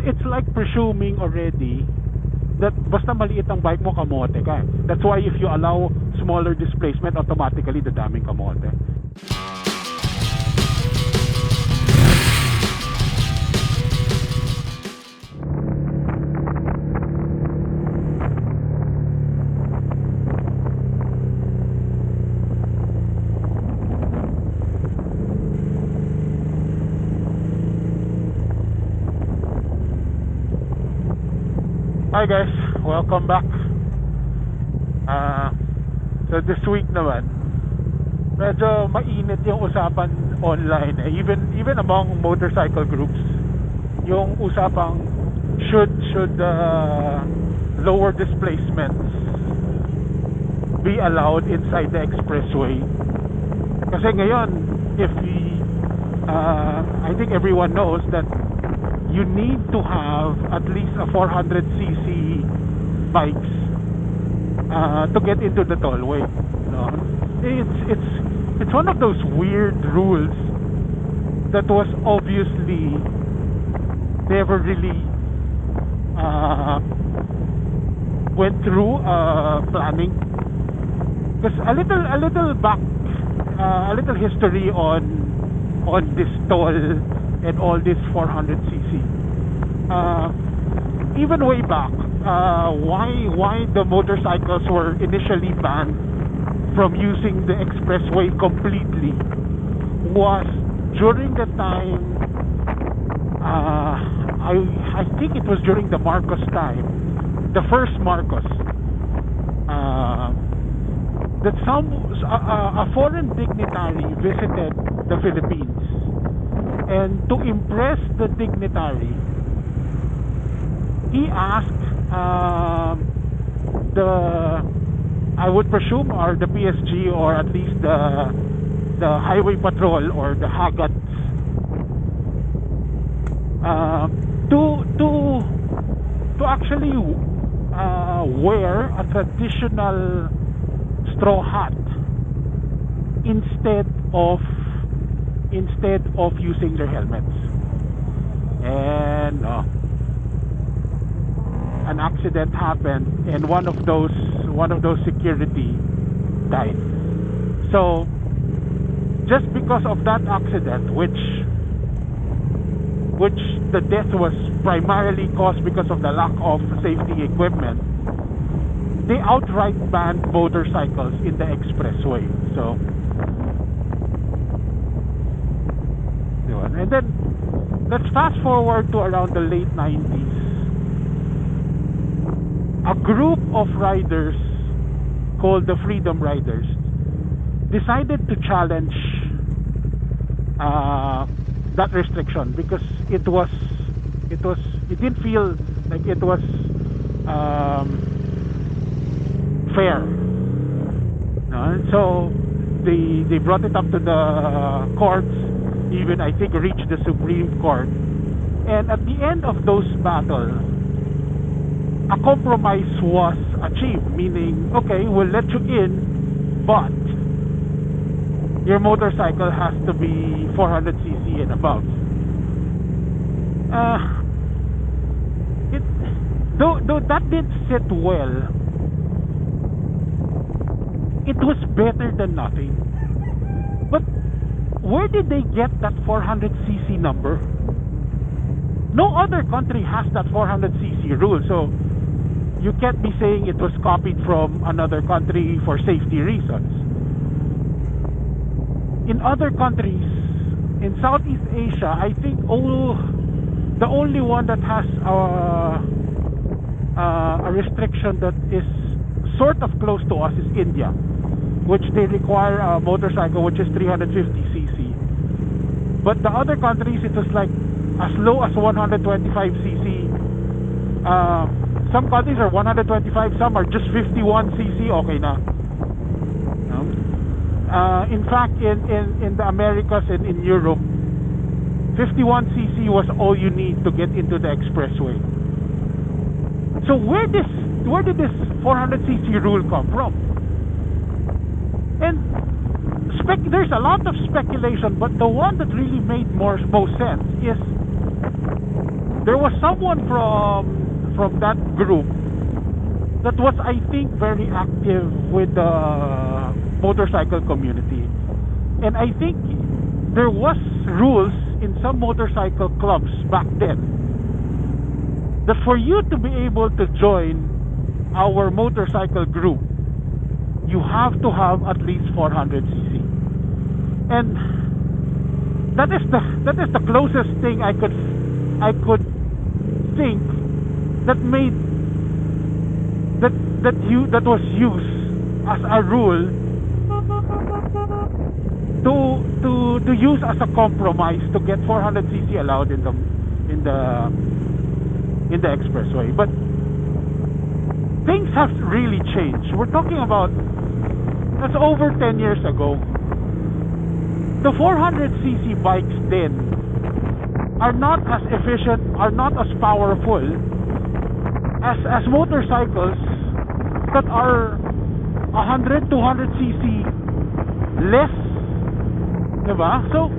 it's like presuming already that basta maliit ang bike mo, kamote ka. That's why if you allow smaller displacement, automatically dadaming kamote. Hi guys, welcome back. So this week naman, medyo mainit yung usapan online, even among motorcycle groups. Yung usapang should lower displacements be allowed inside the expressway. Kasi ngayon, if we I think everyone knows that you need to have at least a 400cc bikes to get into the tollway. No? It's one of those weird rules that was obviously never really went through planning. Because a little back, a little history on this toll and all this 400cc. Even way back, why the motorcycles were initially banned from using the expressway completely was during the time, I think it was during the Marcos time, the first Marcos, that a foreign dignitary visited the Philippines. And to impress the dignitary, he asked I would presume, or the PSG, or at least the highway patrol or the Hagats, to actually wear a traditional straw hat instead of using their helmets. And an accident happened, and one of those security died. So just because of that accident, which the death was primarily caused because of the lack of safety equipment, they outright banned motorcycles in the expressway. So and then let's fast forward to around the late 90s. A group of riders called the Freedom Riders decided to challenge that restriction because it didn't feel like it was fair. So they brought it up to the courts, even I think reached the Supreme Court, and at the end of those battles, a compromise was achieved, meaning, okay, we'll let you in, but your motorcycle has to be 400cc and above. Though that didn't sit well, it was better than nothing. But where did they get that 400cc number? No other country has that 400cc rule, so you can't be saying it was copied from another country for safety reasons. In other countries, in Southeast Asia, I think the only one that has a restriction that is sort of close to us is India, which they require a motorcycle which is 350cc. But the other countries, it was like as low as 125cc. Some countries are 125, some are just 51cc, okay na. In fact, in the Americas and in Europe, 51cc was all you need to get into the expressway. So where did this 400cc rule come from? And there's a lot of speculation, but the one that really made most sense is there was someone from that group that was, I think, very active with the motorcycle community. And I think there was rules in some motorcycle clubs back then that for you to be able to join our motorcycle group, you have to have at least 400cc. And that is the closest thing I could think that made that was used as a rule to use as a compromise to get 400cc allowed in the expressway. But things have really changed. We're talking about, that's over 10 years ago. The 400cc bikes then are not as efficient, are not as powerful as motorcycles that are 100, 200cc less, diba? So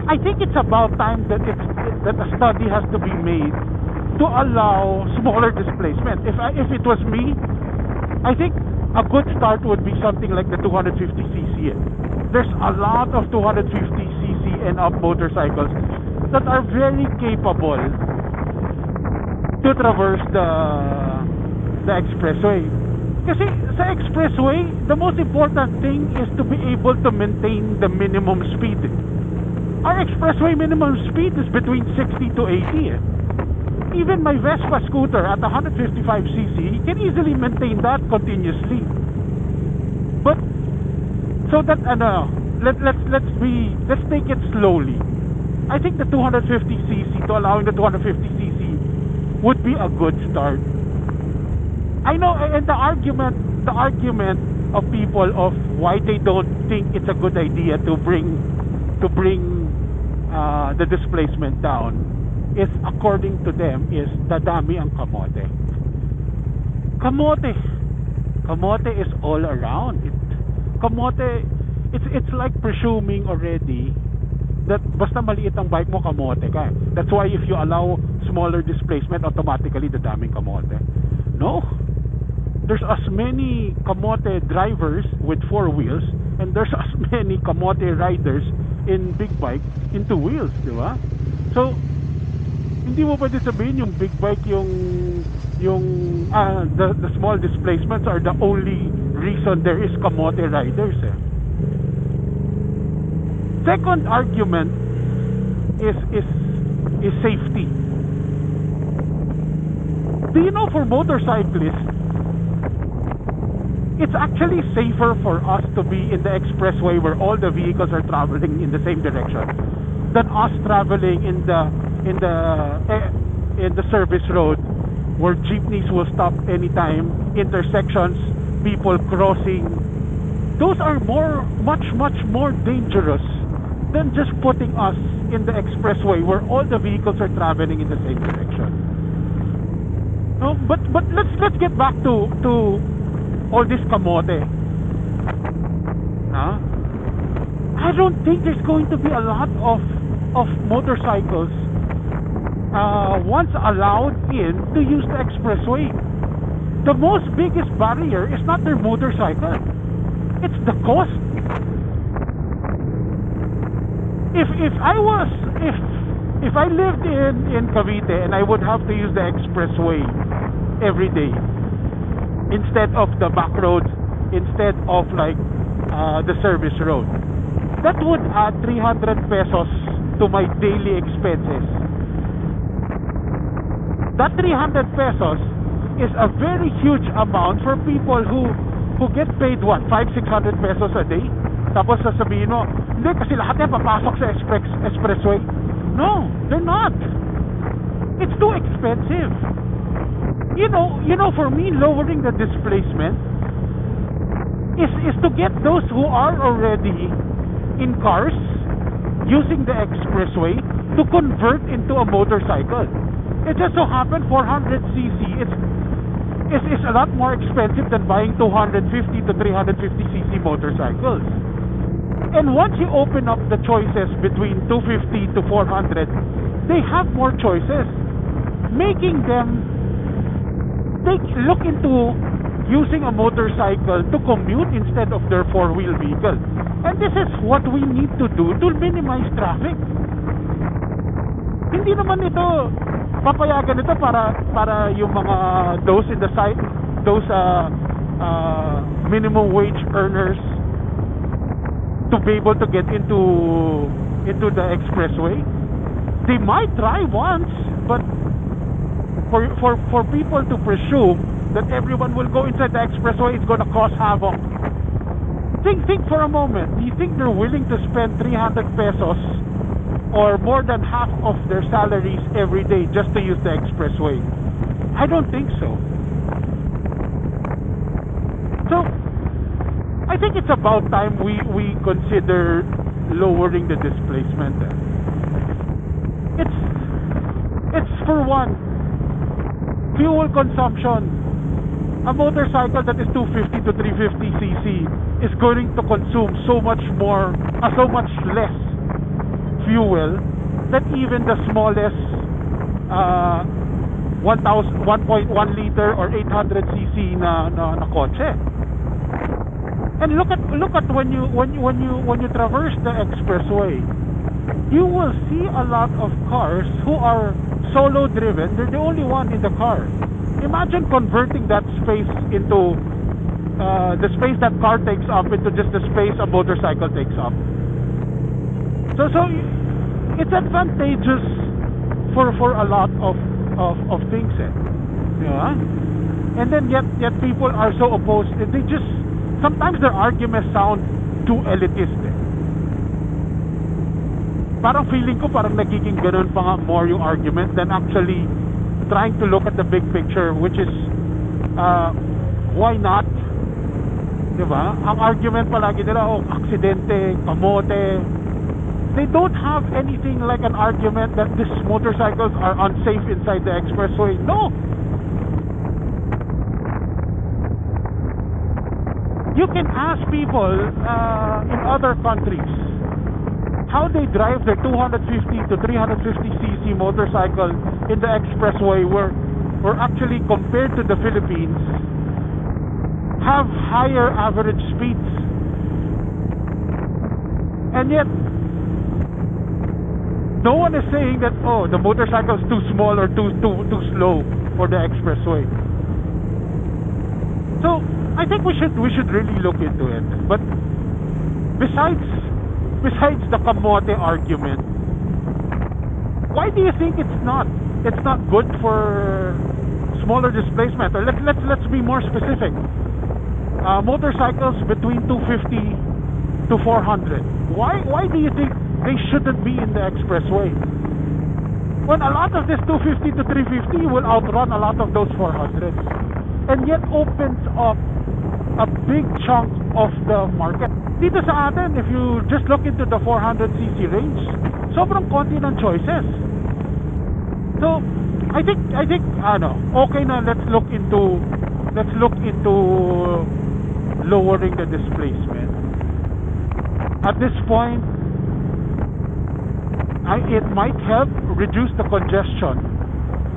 I think it's about time that a study has to be made to allow smaller displacement. If it was me, I think a good start would be something like the 250cc. There's a lot of 250cc and up motorcycles that are very capable to traverse the expressway. Kasi sa expressway, the most important thing is to be able to maintain the minimum speed. Our expressway minimum speed is between 60 to 80. Even my Vespa scooter at 155cc can easily maintain that continuously. But so that let's take it slowly. I think the 250cc, to allowing the 250cc would be a good start. I know, and the argument of people of why they don't think it's a good idea to bring the displacement down is, according to them, is dadami ang kamote. Kamote is all around. It's like presuming already that basta maliit ang bike mo, kamote ka. That's why if you allow smaller displacement, automatically dadaming kamote. No. There's as many kamote drivers with 4 wheels, and there's as many kamote riders in big bike in 2 wheels, di ba? So hindi mo pwede sabihin yung big bike the small displacements are the only reason there is kamote riders. Second argument is safety. Do you know, for motorcyclists, it's actually safer for us to be in the expressway where all the vehicles are traveling in the same direction than us traveling in the service road where jeepneys will stop anytime, intersections, people crossing. Those are much more dangerous than just putting us in the expressway where all the vehicles are traveling in the same direction. No, but let's get back to all this kamote. I don't think there's going to be a lot of motorcycles once allowed in to use the expressway. The most biggest barrier is not their motorcycle, it's the cost. If I lived in Cavite and I would have to use the expressway every day instead of the back roads, instead of like the service road, that would add 300 pesos to my daily expenses. That 300 pesos is a very huge amount for people who get paid what, 500-600 pesos a day. Tapos sasabihin mo, hindi kasi lahat yan papasok sa expressway. No, they're not. It's too expensive. You know, for me, lowering the displacement is to get those who are already in cars using the expressway to convert into a motorcycle. It just so happened 400cc is a lot more expensive than buying 250 to 350cc motorcycles. And once you open up the choices between 250 to 400, they have more choices, making them look into using a motorcycle to commute instead of their four-wheel vehicle. And this is what we need to do to minimize traffic. Hindi naman ito papayagan ito para yung mga those in the side, those minimum wage earners to be able to get into the expressway. They might try once, but for people to presume that everyone will go inside the expressway, it's going to cause havoc. Think for a moment. Do you think they're willing to spend 300 pesos or more than half of their salaries every day just to use the expressway? I don't think so. So I think it's about time we consider lowering the displacement. It's for one, fuel consumption. A motorcycle that is 250 to 350 cc is going to consume so much less fuel than even the smallest 1.1 liter or 800 cc na kotse. And look at when you traverse the expressway, you will see a lot of cars who are solo driven. They're the only one in the car. Imagine converting that space into the space that car takes up into just the space a motorcycle takes up. So it's advantageous for a lot of things, yeah. And then yet people are so opposed. They just sometimes their arguments sound too elitist. Parang feeling ko parang nagiging ganun pa nga more yung argument than actually trying to look at the big picture, which is why not? Diba? Ang argument palagi nila, aksidente, kamote. They don't have anything like an argument that these motorcycles are unsafe inside the expressway. No. You can ask people in other countries how they drive their 250 to 350 cc motorcycle in the expressway, where actually compared to the Philippines have higher average speeds, and yet no one is saying that the motorcycle is too small or too slow for the expressway. So I think we should really look into it. But besides the kamote argument, why do you think it's not good for smaller displacement? Or let's be more specific. Motorcycles between 250 to 400. Why do you think they shouldn't be in the expressway? When a lot of this 250 to 350 will outrun a lot of those 400s, and yet opens up a big chunk of the market. Dito sa atin, if you just look into the 400cc range, sobrang konti ng choices. So I think okay na, let's look into lowering the displacement. At this point, it might help reduce the congestion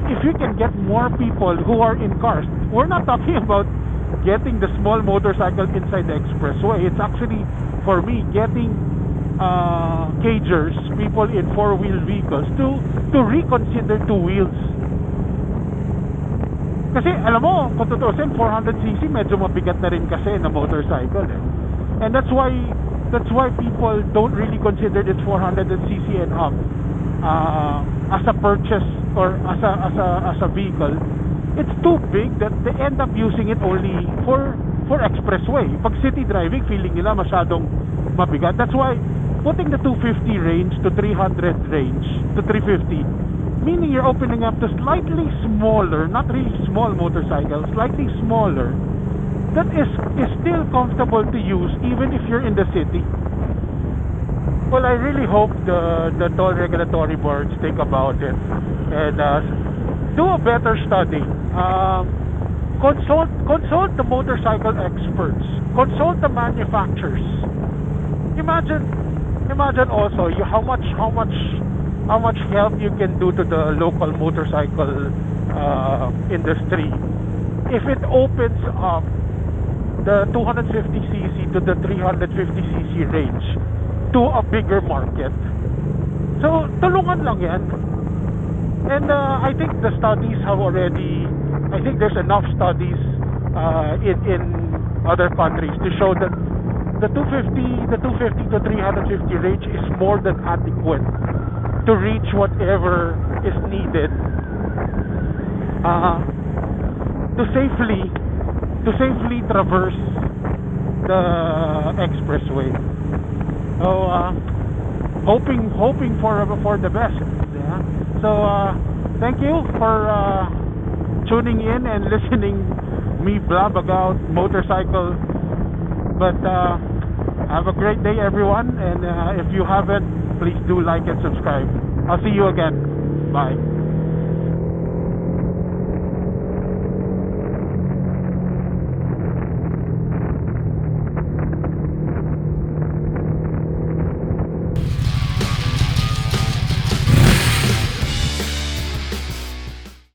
if you can get more people who are in cars. We're not talking about getting the small motorcycle inside the expressway. It's actually, for me, getting cagers, people in four-wheel vehicles, to reconsider two wheels. Kasi alam mo, kung tutusin, 400cc medyo mabigat na rin kasi na motorcycle, and that's why people don't really consider this 400cc and up as a purchase or as a vehicle. It's too big that they end up using it only for expressway. Pag city driving, feeling nila masyadong mabigat. That's why putting the 250 range to 300 range to 350, meaning you're opening up to slightly smaller, not really small motorcycles, slightly smaller, that is still comfortable to use even if you're in the city. Well, I really hope the toll regulatory boards think about it and do a better study. Consult the motorcycle experts. Consult the manufacturers. Imagine also how much how much help you can do to the local motorcycle industry if it opens up the 250cc to the 350cc range to a bigger market. So tulungan lang yan. And I think the studies have already, I think there's enough studies in other countries to show that the 250 to 350 range is more than adequate to reach whatever is needed to safely traverse the expressway. So hoping for the best. Yeah. So thank you for tuning in and listening me blab about motorcycle. But have a great day, everyone. And if you haven't, please do like and subscribe. I'll see you again. Bye.